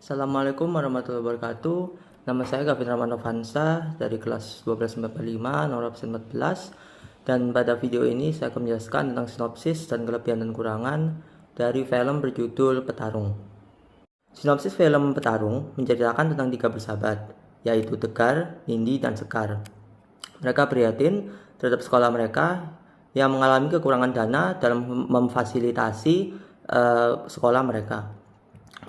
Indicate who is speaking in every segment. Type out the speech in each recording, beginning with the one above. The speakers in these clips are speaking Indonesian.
Speaker 1: Assalamualaikum warahmatullahi wabarakatuh. Nama saya Gavin Ramano Vansa dari kelas 1245 nomor absen 14. Dan pada video ini saya akan menjelaskan tentang sinopsis dan kelebihan dan kurangan dari film berjudul Petarung. Sinopsis film Petarung menceritakan tentang tiga bersahabat, yaitu Tegar, Nindi, dan Sekar. Mereka prihatin terhadap sekolah mereka yang mengalami kekurangan dana dalam memfasilitasi sekolah mereka.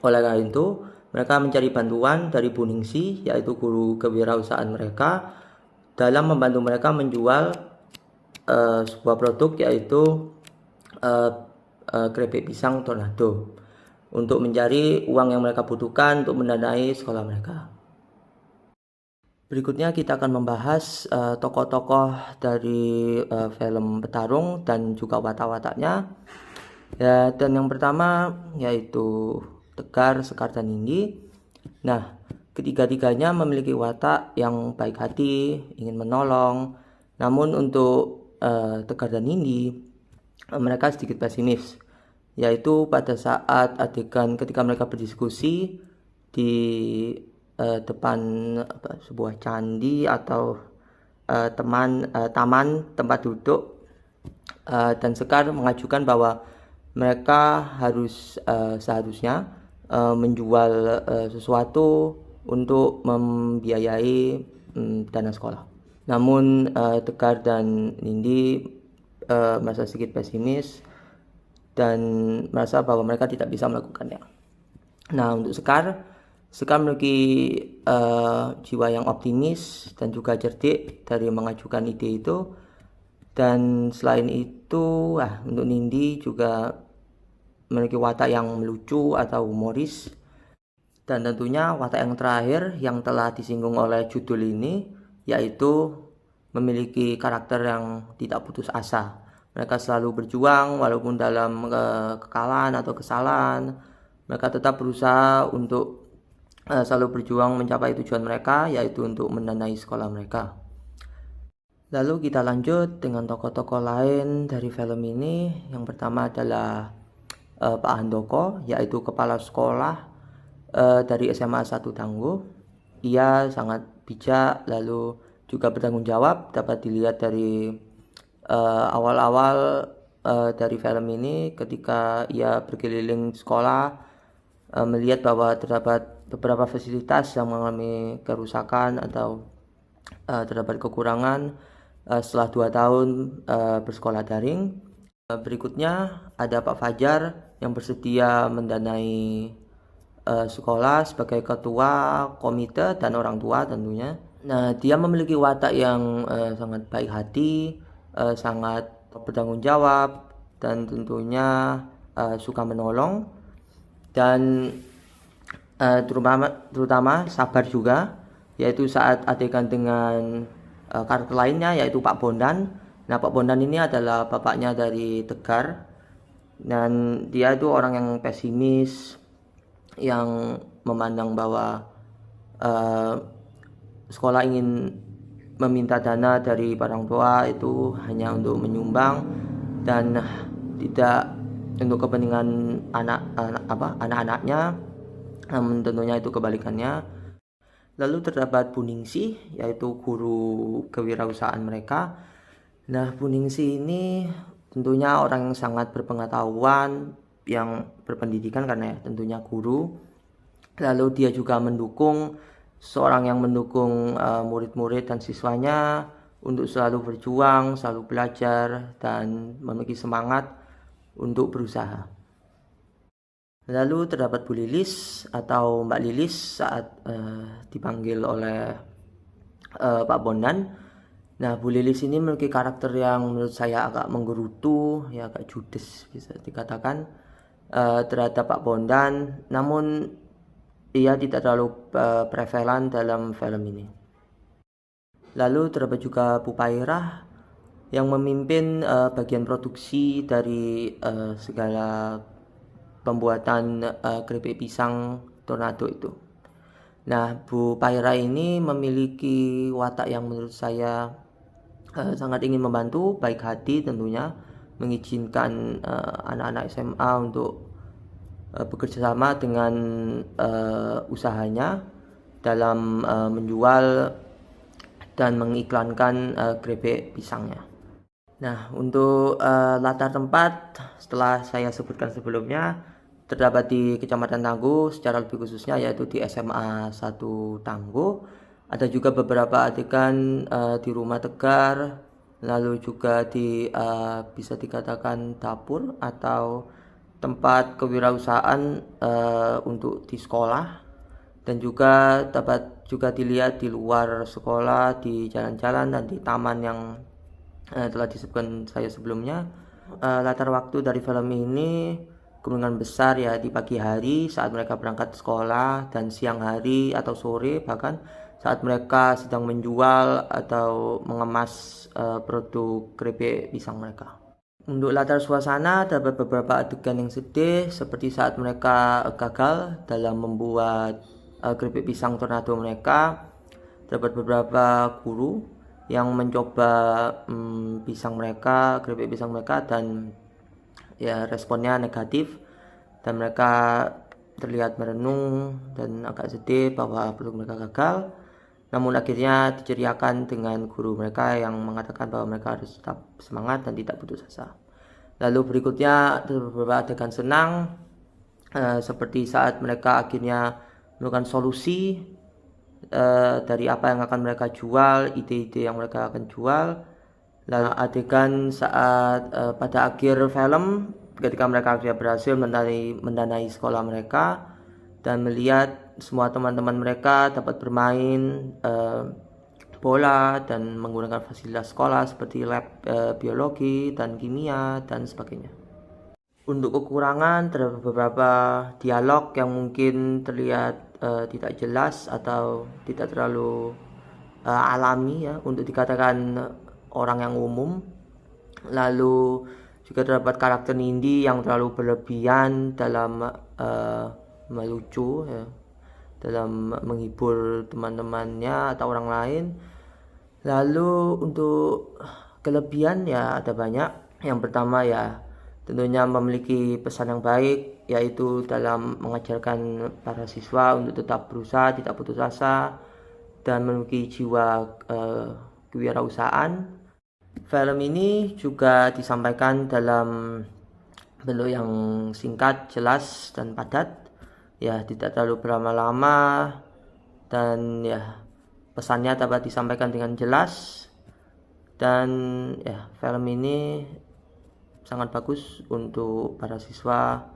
Speaker 1: Oleh karena itu, mereka mencari bantuan dari Bu Ningsi, yaitu guru kewirausahaan mereka, dalam membantu mereka menjual sebuah produk, yaitu keripik pisang tornado, untuk mencari uang yang mereka butuhkan untuk mendanai sekolah mereka. Berikutnya kita akan membahas tokoh-tokoh dari film Petarung dan juga watak-wataknya. Ya, dan yang pertama yaitu Tegar, Sekar, dan Nindi. Nah, ketiga-tiganya memiliki watak yang baik hati, ingin menolong. Namun untuk Tegar dan Nindi, mereka sedikit pesimis, yaitu pada saat adegan ketika mereka berdiskusi di depan sebuah candi atau taman tempat duduk, dan Sekar mengajukan bahwa mereka seharusnya menjual sesuatu untuk membiayai dana sekolah. Namun Tegar dan Nindi merasa sedikit pesimis dan merasa bahwa mereka tidak bisa melakukannya. Nah, untuk Sekar memiliki jiwa yang optimis dan juga cerdik dari mengajukan ide itu. Dan selain itu, untuk Nindi juga memiliki watak yang melucu atau humoris. Dan tentunya watak yang terakhir yang telah disinggung oleh judul ini, yaitu memiliki karakter yang tidak putus asa. Mereka selalu berjuang walaupun dalam kekalahan atau kesalahan. Mereka tetap berusaha untuk selalu berjuang mencapai tujuan mereka, yaitu untuk mendanai sekolah mereka. Lalu kita lanjut dengan tokoh-tokoh lain dari film ini. Yang pertama adalah Pak Handoko, yaitu kepala sekolah dari SMA 1 Tangguh. Ia sangat bijak, lalu juga bertanggung jawab. Dapat dilihat dari awal-awal dari film ini ketika ia berkeliling sekolah, melihat bahwa terdapat beberapa fasilitas yang mengalami kerusakan atau terdapat kekurangan setelah 2 tahun bersekolah daring. Berikutnya ada Pak Fajar yang bersedia mendanai sekolah sebagai ketua komite dan orang tua tentunya. Nah, dia memiliki watak yang sangat baik hati, sangat bertanggung jawab, dan tentunya suka menolong, dan terutama sabar juga, yaitu saat adegan dengan karakter lainnya, yaitu Pak Bondan. Nah, Pak Bondan ini adalah bapaknya dari Tegar, dan dia itu orang yang pesimis, yang memandang bahwa sekolah ingin meminta dana dari orang tua itu hanya untuk menyumbang dan tidak untuk kepentingan anak-anaknya. Namun tentunya itu kebalikannya. Lalu terdapat Bu Ningsi, yaitu guru kewirausahaan mereka. Nah, Bu Ningsi ini tentunya orang yang sangat berpengetahuan, yang berpendidikan karena tentunya guru. Lalu dia juga seorang yang mendukung murid-murid dan siswanya untuk selalu berjuang, selalu belajar, dan memiliki semangat untuk berusaha. Lalu terdapat Bu Lilis atau Mbak Lilis saat dipanggil oleh Pak Bondan. Nah, Bu Lilis ini memiliki karakter yang menurut saya agak menggerutu, ya agak judes bisa dikatakan terhadap Pak Bondan. Namun ia tidak terlalu prevalent dalam film ini. Lalu terdapat juga Bu Pairah yang memimpin bagian produksi dari segala pembuatan keripik pisang tornado itu. Nah, Bu Paira ini memiliki watak yang menurut saya sangat ingin membantu, baik hati tentunya, mengizinkan anak-anak SMA untuk bekerja sama dengan usahanya dalam menjual dan mengiklankan keripik pisangnya. Nah, untuk latar tempat setelah saya sebutkan sebelumnya terdapat di Kecamatan Tangguh, secara lebih khususnya yaitu di SMA 1 Tangguh. Ada juga beberapa adegan di Rumah Tegar, lalu juga di bisa dikatakan dapur atau tempat kewirausahaan untuk di sekolah, dan juga dapat juga dilihat di luar sekolah, di jalan-jalan dan di taman yang telah disebutkan saya sebelumnya. Latar waktu dari film ini kemungkinan besar ya di pagi hari saat mereka berangkat sekolah, dan siang hari atau sore bahkan saat mereka sedang menjual atau mengemas produk keripik pisang mereka. Untuk latar suasana, terdapat beberapa adegan yang sedih seperti saat mereka gagal dalam membuat keripik pisang tornado mereka. Terdapat beberapa guru yang mencoba keripik pisang mereka, dan ya responnya negatif, dan mereka terlihat merenung dan agak sedih bahwa produk mereka gagal. Namun akhirnya diceriakan dengan guru mereka yang mengatakan bahwa mereka harus tetap semangat dan tidak putus asa. Lalu berikutnya beberapa adegan senang seperti saat mereka akhirnya menemukan solusi dari apa yang akan mereka jual, ide-ide yang mereka akan jual. Lalu adegan saat pada akhir film ketika mereka akhirnya berhasil mendanai sekolah mereka dan melihat semua teman-teman mereka dapat bermain bola dan menggunakan fasilitas sekolah seperti lab biologi dan kimia dan sebagainya. Untuk kekurangan, terdapat beberapa dialog yang mungkin terlihat tidak jelas atau tidak terlalu alami ya untuk dikatakan orang yang umum. Lalu juga terdapat karakter Nindi yang terlalu berlebihan dalam melucu ya, dalam menghibur teman-temannya atau orang lain. Lalu untuk kelebihan ya ada banyak. Yang pertama ya tentunya memiliki pesan yang baik, yaitu dalam mengajarkan para siswa untuk tetap berusaha, tidak putus asa, dan memiliki jiwa kewirausahaan. Film ini juga disampaikan dalam bentuk yang singkat, jelas, dan padat. Ya, tidak terlalu berlama-lama, dan ya pesannya dapat disampaikan dengan jelas. Dan ya film ini sangat bagus untuk para siswa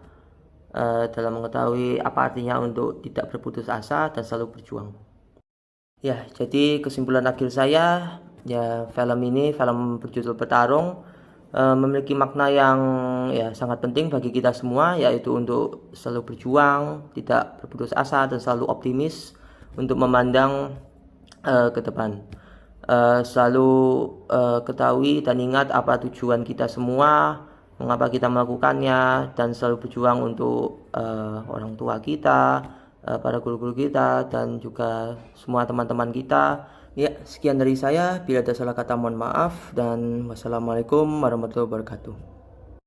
Speaker 1: dalam mengetahui apa artinya untuk tidak berputus asa dan selalu berjuang. Ya, jadi kesimpulan akhir saya, ya film ini, film berjudul Petarung, memiliki makna yang ya sangat penting bagi kita semua, yaitu untuk selalu berjuang, tidak berputus asa, dan selalu optimis untuk memandang ke depan. Selalu ketahui dan ingat apa tujuan kita semua, mengapa kita melakukannya, dan selalu berjuang untuk orang tua kita, para guru-guru kita, dan juga semua teman-teman kita. Ya, sekian dari saya. Bila ada salah kata mohon maaf, dan wassalamualaikum warahmatullahi wabarakatuh.